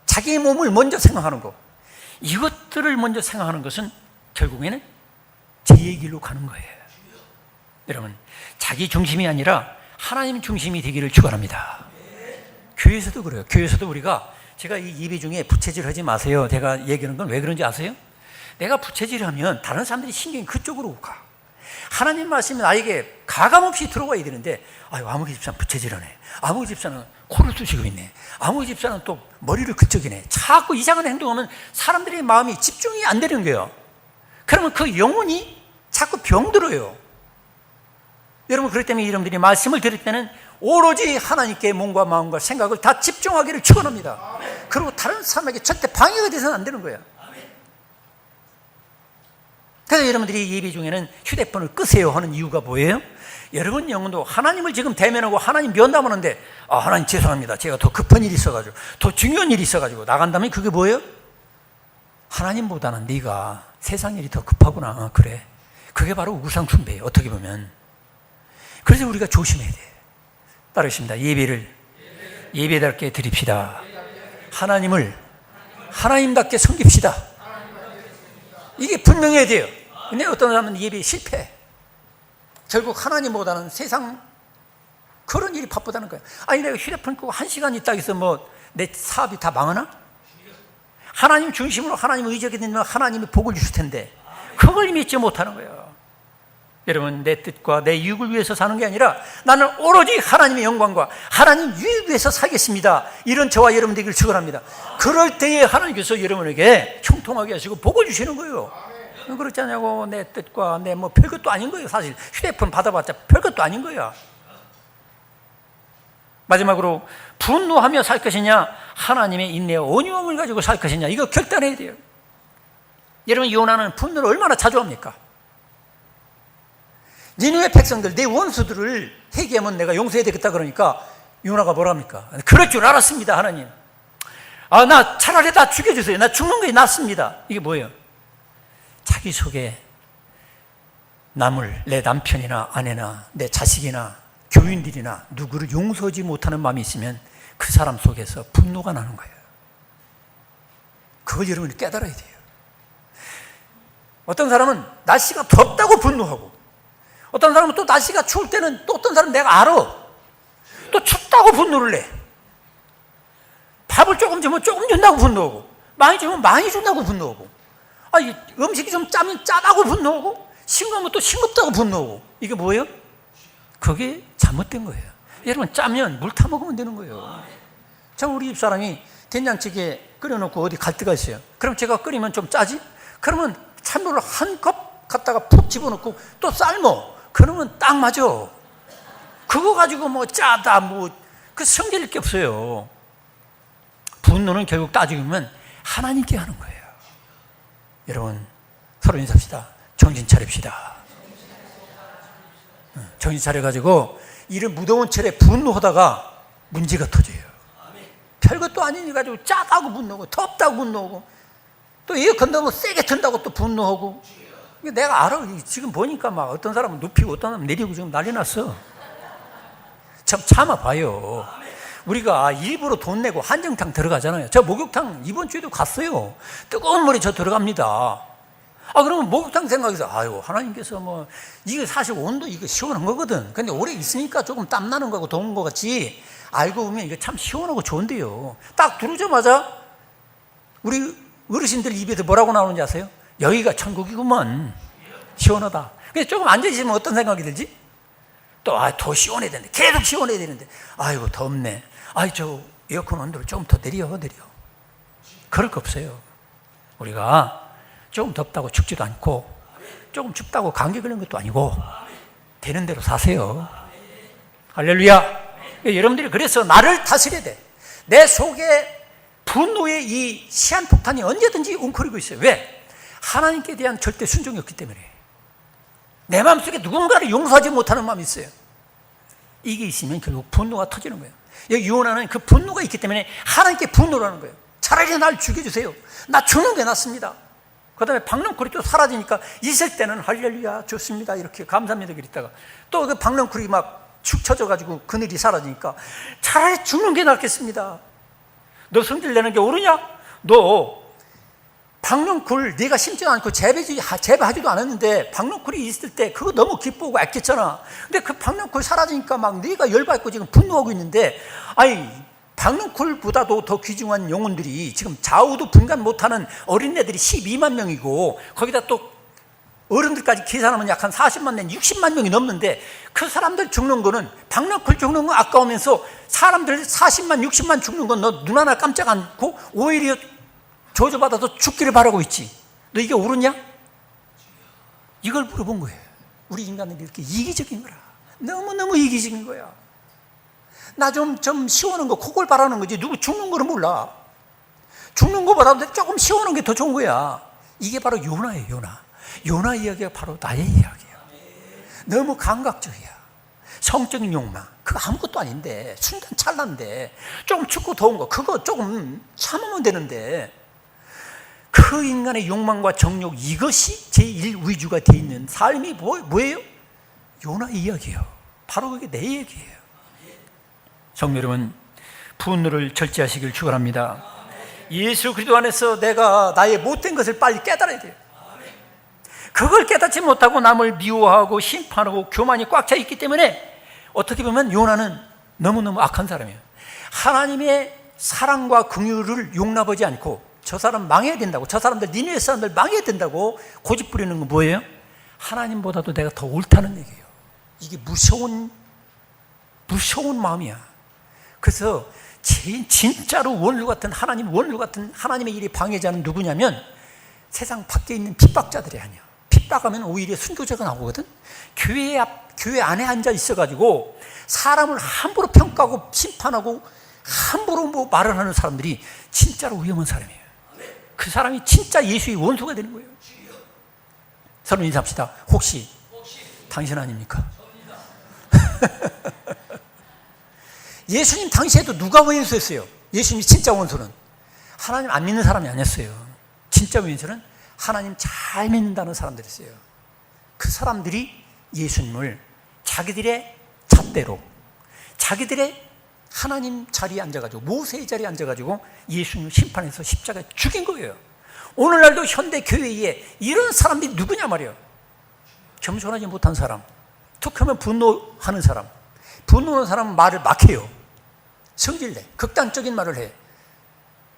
자기의 몸을 먼저 생각하는 것, 이것들을 먼저 생각하는 것은 결국에는 죄의 길로 가는 거예요. 여러분, 자기 중심이 아니라 하나님 중심이 되기를 축원합니다. 교회에서도 그래요. 교회에서도 우리가, 제가 이 예배 중에 부채질 하지 마세요, 제가 얘기하는 건 왜 그런지 아세요? 내가 부채질하면 다른 사람들이 신경이 그쪽으로 가. 하나님 말씀이 나에게 가감없이 들어와야 되는데, 아유, 아무개 집사는 부채질하네, 아무개 집사는 코를 쑤시고 있네, 아무개 집사는 또 머리를 그쪽이네, 자꾸 이상한 행동하면 사람들의 마음이 집중이 안 되는 거예요. 그러면 그 영혼이 자꾸 병들어요. 여러분, 그렇기 때문에 여러분들이 말씀을 들을 때는 오로지 하나님께 몸과 마음과 생각을 다 집중하기를 축원합니다. 그리고 다른 사람에게 절대 방해가 돼서는 안 되는 거예요. 그래서 여러분들이 예배 중에는 휴대폰을 끄세요 하는 이유가 뭐예요? 여러분 영혼도 하나님을 지금 대면하고 하나님 면담하는데, 아, 하나님 죄송합니다, 제가 더 급한 일이 있어가지고, 더 중요한 일이 있어가지고 나간다면 그게 뭐예요? 하나님보다는 네가 세상 일이 더 급하구나. 그래, 그게 바로 우상 숭배예요, 어떻게 보면. 그래서 우리가 조심해야 돼. 따르십니다. 예배를 예배답게 드립시다. 하나님을 하나님답게 섬깁시다. 이게 분명해야 돼요. 근데 어떤 사람은 예배에 실패해. 결국 하나님보다는 세상 그런 일이 바쁘다는 거예요. 아니, 내가 휴대폰 끄고 1시간 있다 해서 뭐 내 사업이 다 망하나? 하나님 중심으로 하나님을 의지하게 되면 하나님이 복을 주실 텐데 그걸 믿지 못하는 거예요. 여러분, 내 뜻과 내 유익을 위해서 사는 게 아니라 나는 오로지 하나님의 영광과 하나님 유익을 위해서 살겠습니다, 이런 저와 여러분 되기를 축원합니다. 그럴 때에 하나님께서 여러분에게 형통하게 하시고 복을 주시는 거예요. 그렇지 않냐고. 내 뜻과 내 뭐 별것도 아닌 거예요. 사실 휴대폰 받아봤자 별것도 아닌 거야. 마지막으로, 분노하며 살 것이냐, 하나님의 인내와 온유함을 가지고 살 것이냐, 이거 결단해야 돼요. 여러분, 요나는 분노를 얼마나 자주 합니까? 니느웨 백성들, 내 원수들을 회개하면 내가 용서해야 되겠다 그러니까 요나가 뭐라 합니까? 그럴 줄 알았습니다, 하나님. 아, 나 차라리 다 죽여주세요. 나 죽는 게 낫습니다. 이게 뭐예요? 자기 속에 남을, 내 남편이나 아내나 내 자식이나 교인들이나 누구를 용서하지 못하는 마음이 있으면 그 사람 속에서 분노가 나는 거예요. 그걸 여러분이 깨달아야 돼요. 어떤 사람은 날씨가 덥다고 분노하고, 어떤 사람은 또 날씨가 추울 때는 또 어떤 사람은 내가 알아, 또 춥다고 분노를 내. 밥을 조금 주면 조금 준다고 분노하고, 많이 주면 많이 준다고 분노하고, 아니, 음식이 좀 짜면 짜다고 분노하고, 싱거우면 또 싱겁다고 분노하고. 이게 뭐예요? 그게 잘못된 거예요. 여러분, 짜면 물 타 먹으면 되는 거예요. 참, 우리 집사람이 된장찌개 끓여놓고 어디 갈 데가 있어요. 그럼 제가 끓이면 좀 짜지? 그러면 찬물을 한 컵 갖다가 푹 집어넣고 또 삶어. 그러면 딱 맞아. 그거 가지고 뭐 짜다 뭐 그 성질일 게 없어요. 분노는 결국 따지고 보면 하나님께 하는 거예요. 여러분 서로 인사합시다. 정신 차립시다. 정신 차려가지고 이런 무더운 철에 분노하다가 문제가 터져요. 별것도 아니니 가지고 짜다고 분노하고 덥다고 분노하고 또 에어컨 너무 세게 튼다고 또 분노하고. 내가 알아. 지금 보니까 막 어떤 사람은 눕히고 어떤 사람은 내리고 지금 난리 났어. 참 참아봐요. 우리가 일부러 돈 내고 한정탕 들어가잖아요. 저 목욕탕 이번 주에도 갔어요. 뜨거운 물에 저 들어갑니다. 그러면 목욕탕 생각해서 아유 하나님께서 뭐 이게 사실 온도 이거 시원한 거거든. 근데 오래 있으니까 조금 땀 나는 거고 더운 거 같지 알고 보면 이거 참 시원하고 좋은데요. 딱 들어오자마자 우리 어르신들 입에서 뭐라고 나오는지 아세요? 여기가 천국이구먼. 시원하다. 근데 조금 앉아있으면 어떤 생각이 들지? 또 더 시원해야 되는데 계속 시원해야 되는데 아이고 덥네. 저 에어컨 온도를 좀 더 내려. 그럴 거 없어요. 우리가 조금 덥다고 춥지도 않고 조금 춥다고 감기 걸린 것도 아니고 되는 대로 사세요. 할렐루야. 여러분들이 그래서 나를 다스려야 돼. 내 속에 분노의 이 시한폭탄이 언제든지 웅크리고 있어요. 왜? 하나님께 대한 절대 순종이 없기 때문에. 내 마음속에 누군가를 용서하지 못하는 마음이 있어요. 이게 있으면 결국 분노가 터지는 거예요. 여기 요나는 그 분노가 있기 때문에 하나님께 분노를 하는 거예요. 차라리 날 죽여주세요. 나 죽는 게 낫습니다. 그 다음에 박넝쿨이 또 사라지니까 있을 때는 할렐루야 좋습니다 이렇게 감사합니다 그랬다가 또 그 박넝쿨이 막 축 처져가지고 그늘이 사라지니까 차라리 죽는 게 낫겠습니다. 너 성질 내는 게 옳으냐? 너 박넝쿨 네가 심지 않고 재배하지도 않았는데 박넝쿨이 있을 때 그거 너무 기쁘고 아꼈잖아. 근데 그 박넝쿨 사라지니까 막 네가 열받고 지금 분노하고 있는데 박넝쿨보다도 더 귀중한 영혼들이 지금 좌우도 분간 못하는 어린애들이 12만 명이고 거기다 또 어른들까지 계산하면 약 한 40만 명, 60만 명이 넘는데 그 사람들 죽는 거는 박넝쿨 죽는 거 아까우면서 사람들 40만, 60만 죽는 건 너 눈 하나 깜짝 않고 오히려 저주받아서 죽기를 바라고 있지. 너 이게 옳으냐? 이걸 물어본 거예요. 우리 인간들이 이렇게 이기적인 거라. 너무너무 이기적인 거야. 나 좀 시원한 거 그걸 바라는 거지 누구 죽는 거는 몰라. 죽는 거보다도 조금 시원한 게 더 좋은 거야. 이게 바로 요나예요. 요나 이야기가 바로 나의 이야기야. 너무 감각적이야. 성적인 욕망 그거 아무것도 아닌데 순간 찰나인데 조금 춥고 더운 거 그거 조금 참으면 되는데 그 인간의 욕망과 정욕 이것이 제1위주가 되어 있는 삶이 뭐예요? 요나 이야기예요. 바로 그게 내 얘기예요. 성도 여러분 분노를 절제하시길 축원합니다. 예수 그리스도 안에서 내가 나의 못된 것을 빨리 깨달아야 돼요. 그걸 깨닫지 못하고 남을 미워하고 심판하고 교만이 꽉 차 있기 때문에 어떻게 보면 요나는 너무너무 악한 사람이에요. 하나님의 사랑과 긍휼을 용납하지 않고 저 사람 망해야 된다고 저 사람들 니네 사람들 망해야 된다고 고집 부리는 건 뭐예요? 하나님보다도 내가 더 옳다는 얘기예요. 이게 무서운 마음이야. 그래서 진짜로 원루 같은 하나님의 일이 방해자는 누구냐면 세상 밖에 있는 핍박자들이 아니야. 핍박하면 오히려 순교자가 나오거든. 교회 안에 앉아 있어가지고 사람을 함부로 평가하고 심판하고 함부로 뭐 말을 하는 사람들이 진짜로 위험한 사람이에요. 그 사람이 진짜 예수의 원수가 되는 거예요. 서로 인사합시다. 혹시 당신 아닙니까? 예수님 당시에도 누가 원수였어요? 예수님이 진짜 원수는 하나님 안 믿는 사람이 아니었어요. 진짜 원수는 하나님 잘 믿는다는 사람들이었어요. 그 사람들이 예수님을 자기들의 잣대로 자기들의 하나님 자리에 앉아가지고 모세의 자리에 앉아가지고 예수님을 심판해서 십자가에 죽인 거예요. 오늘날도 현대 교회에 이런 사람들이 누구냐 말이에요. 겸손하지 못한 사람, 툭 하면 분노하는 사람, 분노하는 사람은 말을 막 해요. 성질내, 극단적인 말을 해.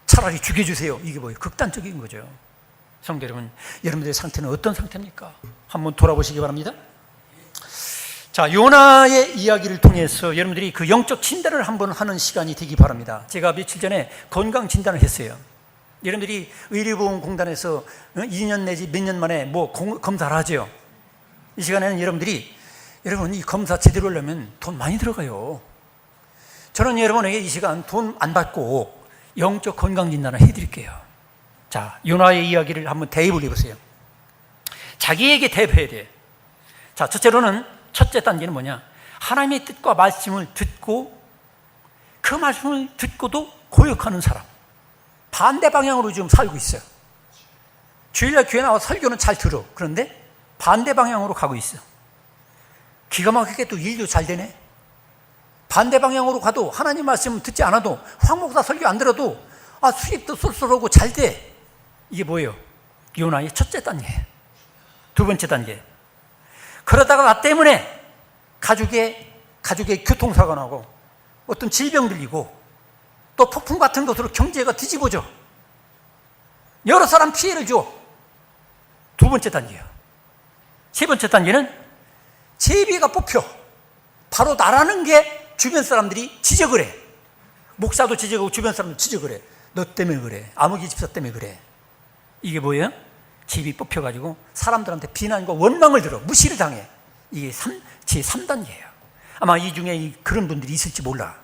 차라리 죽여주세요. 이게 뭐예요? 극단적인 거죠. 성도 여러분, 여러분들의 상태는 어떤 상태입니까? 한번 돌아보시기 바랍니다. 자, 요나의 이야기를 통해서 여러분들이 그 영적 진단을 한번 하는 시간이 되기 바랍니다. 제가 며칠 전에 건강 진단을 했어요. 여러분들이 의료보험공단에서 2년 내지 몇 년 만에 뭐 검사를 하죠. 이 시간에는 여러분 이 검사 제대로 하려면 돈 많이 들어가요. 저는 여러분에게 이 시간 돈 안 받고 영적 건강진단을 해드릴게요. 자, 요나의 이야기를 한번 대입을 해보세요. 자기에게 대입해야 돼. 자, 첫째 단계는 뭐냐? 하나님의 뜻과 말씀을 듣고 그 말씀을 듣고도 고역하는 사람. 반대 방향으로 지금 살고 있어요. 주일날 교회 나와 설교는 잘 들어. 그런데 반대 방향으로 가고 있어. 기가 막히게 또 일도 잘 되네. 반대 방향으로 가도 하나님 말씀 듣지 않아도 황 목사 설교 안 들어도 수입도 쏠쏠하고 잘 돼. 이게 뭐예요? 요나의 첫째 단계. 두 번째 단계. 그러다가 나 때문에 가족의 교통사고 나고 어떤 질병 들리고 또 폭풍 같은 것으로 경제가 뒤집어져. 여러 사람 피해를 줘. 두 번째 단계예요. 세 번째 단계는 제비가 뽑혀. 바로 나라는 게 주변 사람들이 지적을 해. 목사도 지적하고 주변 사람도 지적을 해. 너 때문에 그래. 아무개 집사 때문에 그래. 이게 뭐예요? 제비 뽑혀가지고 사람들한테 비난과 원망을 들어. 무시를 당해. 이게 제3단계예요. 아마 이 중에 그런 분들이 있을지 몰라.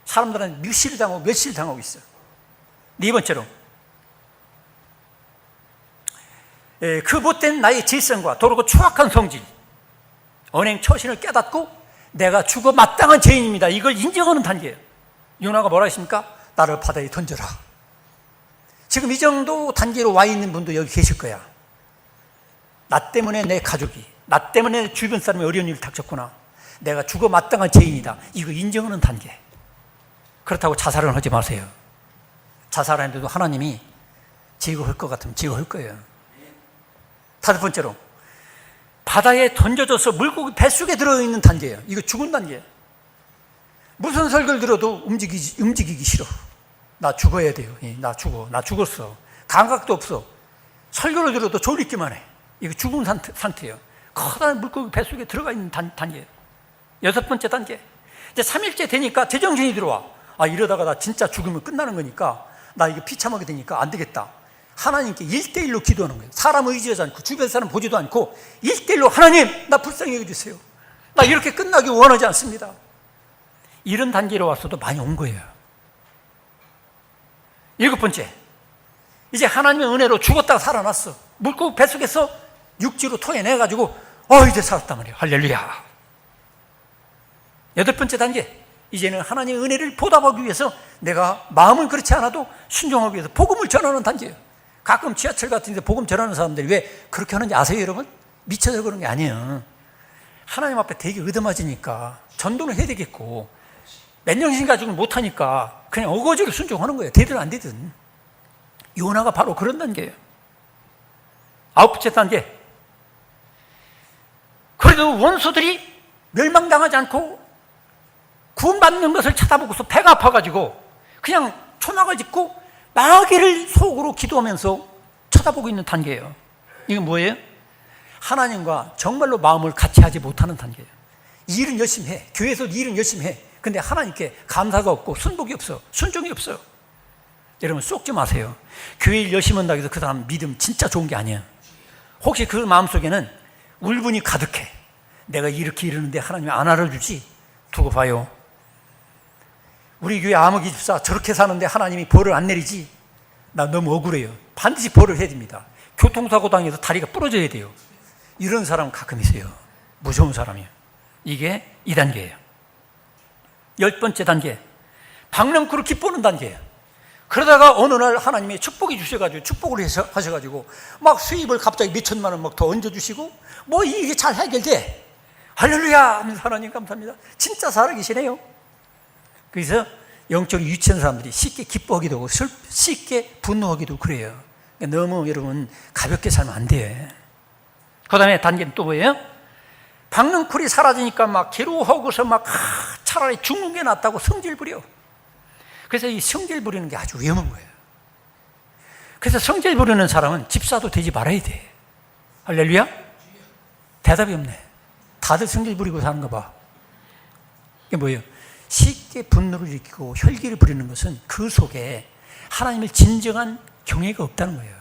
사람들한테 무시를 당하고 멸시를 당하고 있어. 네 번째로, 그 못된 나의 질성과 더럽고 추악한 성질, 언행 처신을 깨닫고 내가 죽어 마땅한 죄인입니다. 이걸 인정하는 단계예요. 요나가 뭐라 했습니까? 나를 바다에 던져라. 지금 이 정도 단계로 와 있는 분도 여기 계실 거야. 나 때문에 내 가족이, 나 때문에 주변 사람이 어려운 일을 닥쳤구나. 내가 죽어 마땅한 죄인이다. 이거 인정하는 단계. 그렇다고 자살은 하지 마세요. 자살하는데도 하나님이 제거할 것 같으면 제거할 거예요. 다섯 번째로, 바다에 던져져서 물고기 뱃속에 들어있는 단계예요. 이거 죽은 단계예요. 무슨 설교를 들어도 움직이기 싫어. 나 죽어야 돼요. 나 죽었어. 감각도 없어. 설교를 들어도 졸리기만 해. 이거 죽은 상태예요. 커다란 물고기 뱃속에 들어가 있는 단계예요. 여섯 번째 단계. 이제 3일째 되니까 제정신이 들어와. 이러다가 나 진짜 죽으면 끝나는 거니까, 나 이거 비참하게 되니까 안 되겠다. 하나님께 1대1로 기도하는 거예요. 사람 의지하지 않고 주변 사람 보지도 않고 1대1로 하나님, 나 불쌍히 여겨주세요. 나 이렇게 끝나기 원하지 않습니다. 이런 단계로 왔어도 많이 온 거예요. 일곱 번째, 이제 하나님의 은혜로 죽었다가 살아났어. 물고기 뱃속에서 육지로 토해내가지고 이제 살았단 말이에요. 할렐루야. 여덟 번째 단계, 이제는 하나님의 은혜를 보답하기 위해서 내가 마음은 그렇지 않아도 순종하기 위해서 복음을 전하는 단계예요. 가끔 지하철 같은 데 복음 전하는 사람들이 왜 그렇게 하는지 아세요, 여러분? 미쳐서 그런 게 아니에요. 하나님 앞에 되게 얻어맞으니까 전도는 해야 되겠고, 맨정신 가지고는 못하니까 그냥 어거지로 순종하는 거예요. 되든 안 되든. 요나가 바로 그런 단계예요. 아홉 번째 단계, 그래도 원수들이 멸망당하지 않고 구원받는 것을 쳐다보고서 배가 아파가지고 그냥 초막을 짚고 마귀를 속으로 기도하면서 쳐다보고 있는 단계예요. 이게 뭐예요? 하나님과 정말로 마음을 같이 하지 못하는 단계예요. 일은 열심히 해. 교회에서 일은 열심히 해. 근데 하나님께 감사가 없고 순복이 없어. 순종이 없어요. 여러분 쏙지 마세요. 교회 일 열심히 한다고 해서 그 사람 믿음 진짜 좋은 게 아니에요. 혹시 그 마음속에는 울분이 가득해. 내가 이렇게 이러는데 하나님이 안 알아주지? 두고 봐요. 우리 교회 아무기 집사 저렇게 사는데 하나님이 벌을 안 내리지? 나 너무 억울해요. 반드시 벌을 해야 됩니다. 교통사고 당해서 다리가 부러져야 돼요. 이런 사람 가끔 있어요. 무서운 사람이에요. 이게 2단계예요. 10번째 단계, 박능크로 기뻐하는 단계예요. 그러다가 어느 날 하나님이 축복이 주셔가지고 축복을 하셔가지고 막 수입을 갑자기 몇천만 원 막 더 얹어주시고 뭐 이게 잘 해결돼. 할렐루야 하면서 하나님 감사합니다. 진짜 살아계시네요. 그래서 영적으로 유치한 사람들이 쉽게 기뻐하기도 하고 쉽게 분노하기도 그래요. 너무 여러분 가볍게 살면 안 돼요. 그 다음에 단계는 또 뭐예요? 박능쿨이 사라지니까 막 괴로워하고서 막 차라리 죽는 게 낫다고 성질 부려. 그래서 이 성질 부리는 게 아주 위험한 거예요. 그래서 성질 부리는 사람은 집사도 되지 말아야 돼. 할렐루야? 대답이 없네. 다들 성질 부리고 사는 거 봐. 이게 뭐예요? 쉽게 분노를 일으키고 혈기를 부리는 것은 그 속에 하나님을 진정한 경외가 없다는 거예요.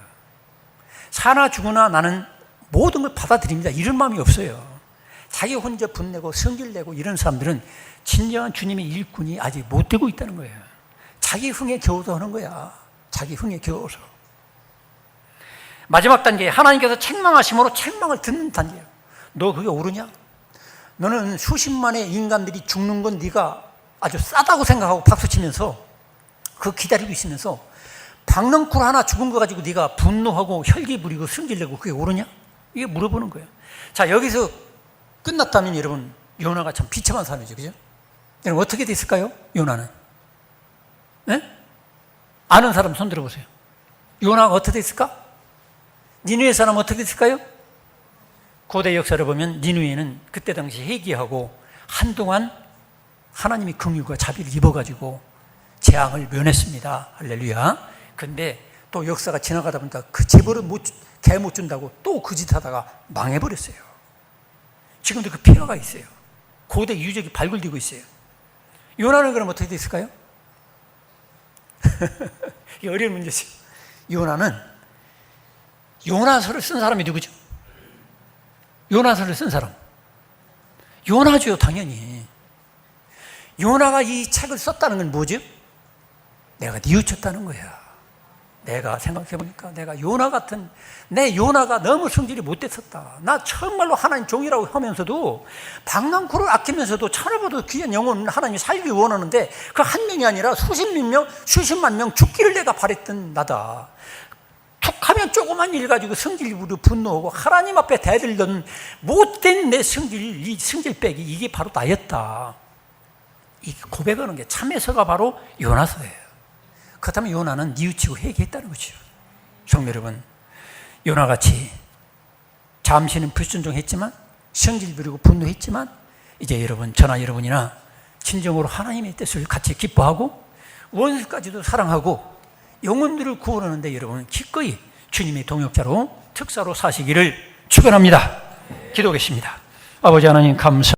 사나 죽으나 나는 모든 걸 받아들입니다, 이런 마음이 없어요. 자기 혼자 분내고 성질내고 이런 사람들은 진정한 주님의 일꾼이 아직 못 되고 있다는 거예요. 자기 흥에 겨워서 하는 거야. 자기 흥에 겨워서. 마지막 단계, 하나님께서 책망하심으로 책망을 듣는 단계예요. 너 그게 옳으냐? 너는 수십만의 인간들이 죽는 건 네가 아주 싸다고 생각하고 박수치면서 그 기다리고 있으면서 박넝쿨 하나 죽은 거 가지고 네가 분노하고 혈기 부리고 승질내고 그게 옳으냐? 이게 물어보는 거예요. 자, 여기서 끝났다면 여러분, 요나가 참 비참한 사람이죠, 그죠? 여러분 어떻게 됐을까요? 요나는? 네? 아는 사람 손 들어보세요. 요나가 어떻게 됐을까? 니느웨 사람 어떻게 됐을까요? 고대 역사를 보면 니느웨는 그때 당시 회개하고 한동안 하나님의 긍휼과 자비를 입어가지고 재앙을 면했습니다. 할렐루야. 근데 또 역사가 지나가다 보니까 그 재벌을 개 못 준다고 또 그 짓 하다가 망해버렸어요. 지금도 그 폐허가 있어요. 고대 유적이 발굴되고 있어요. 요나는 그럼 어떻게 됐을까요? 이게 어려운 문제죠. 요나는 요나서를 쓴 사람이 누구죠? 요나서를 쓴 사람 요나죠, 당연히. 요나가 이 책을 썼다는 건 뭐죠? 내가 뉘우쳤다는 거야. 내가 생각해보니까 내가 요나 같은, 내 요나가 너무 성질이 못됐었다. 나 정말로 하나님 종이라고 하면서도 박랑쿨을 아끼면서도 천하보다 귀한 영혼 하나님이 살기 원하는데 그 한 명이 아니라 수십만 명, 수십만 명 죽기를 내가 바랬던 나다. 툭하면 조그만 일 가지고 성질 부리고 분노하고 하나님 앞에 대들던 못된 내 성질, 이 성질 빼기, 이게 바로 나였다. 이 고백하는 게 참에서가 바로 요나서예요. 그렇다면 요나는 뉘우치고 회개했다는 거죠. 성도 여러분, 요나같이 잠시는 불순종했지만, 성질 부리고 분노했지만, 이제 여러분, 저나 여러분이나 진정으로 하나님의 뜻을 같이 기뻐하고 원수까지도 사랑하고 영혼들을 구원하는데 여러분 기꺼이 주님의 동역자로 특사로 사시기를 축원합니다. 기도하겠습니다. 아버지 하나님 감사